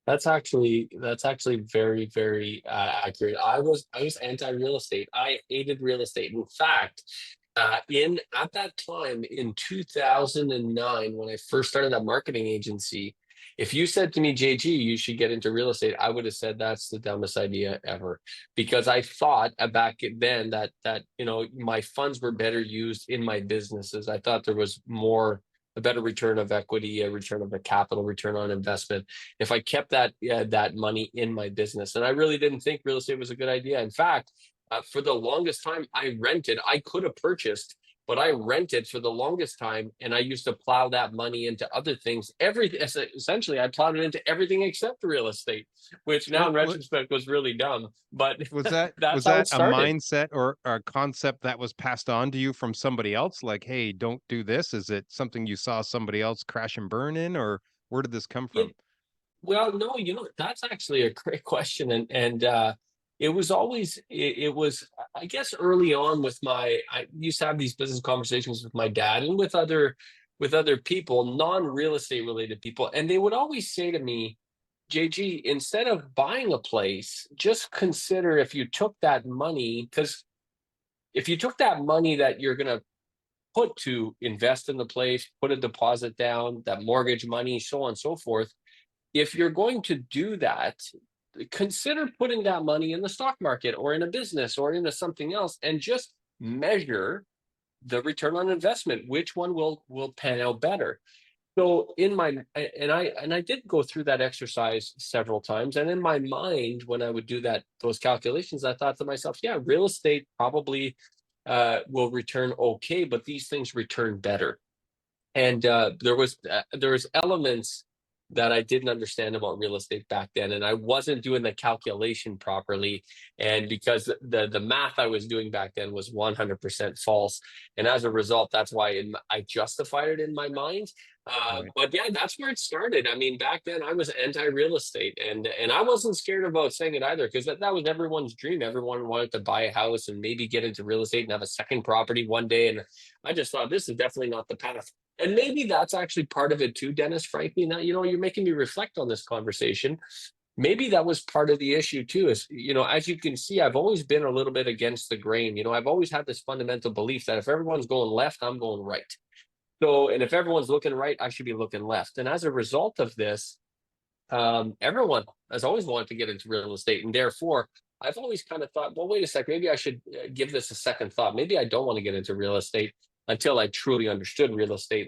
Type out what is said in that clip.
That's actually very, very accurate. I was anti-real estate. I hated real estate. In fact, in at that time in 2009, when I first started that marketing agency, if you said to me, JG, you should get into real estate, I would have said that's the dumbest idea ever, because I thought back then that my funds were better used in my businesses. I thought there was a better return of equity, a return of a capital, return on investment if I kept that money in my business. And I really didn't think real estate was a good idea. In fact, for the longest time, I rented. I could have purchased, but I rented for the longest time, and I used to plow that money into other things. Essentially, I plowed it into everything except real estate, which now What in what retrospect was really dumb. But was that that's was how it that a started. mindset or a concept that was passed on to you from somebody else? Like, hey, don't do this. Is it something you saw somebody else crash and burn in, or where did this come Yeah, from? well, no, that's actually a great question, and it was always it was I guess early on with I used to have these business conversations with my dad and with other people, non-real estate related people, and they would always say to me, JG, instead of buying a place, just consider if you took that money, because if you took that money that you're going to put to invest in the place, put a deposit down, that mortgage money, so on and so forth, if you're going to do that, consider putting that money in the stock market or in a business or into something else, and just measure the return on investment. Which one will pan out better? So in my and I did go through that exercise several times, and in my mind, when I would do those calculations, I thought to myself, yeah, real estate probably will return okay, but these things return better. And there was elements that I didn't understand about real estate back then, and I wasn't doing the calculation properly. And because the math I was doing back then was 100% false, and as a result, that's why I justified it in my mind. Right. But yeah, that's where it started. I mean, back then I was anti-real estate, and I wasn't scared about saying it either, because that was everyone's dream. Everyone wanted to buy a house and maybe get into real estate and have a second property one day. And I just thought this is definitely not the path. And maybe that's actually part of it too, Dennis, frankly. Now, you're making me reflect on this conversation. Maybe that was part of the issue too, is, as you can see, I've always been a little bit against the grain. I've always had this fundamental belief that if everyone's going left, I'm going right. So, and if everyone's looking right, I should be looking left. And as a result of this, everyone has always wanted to get into real estate. And therefore, I've always kind of thought, well, wait a sec, maybe I should give this a second thought. Maybe I don't want to get into real estate until I truly understood real estate.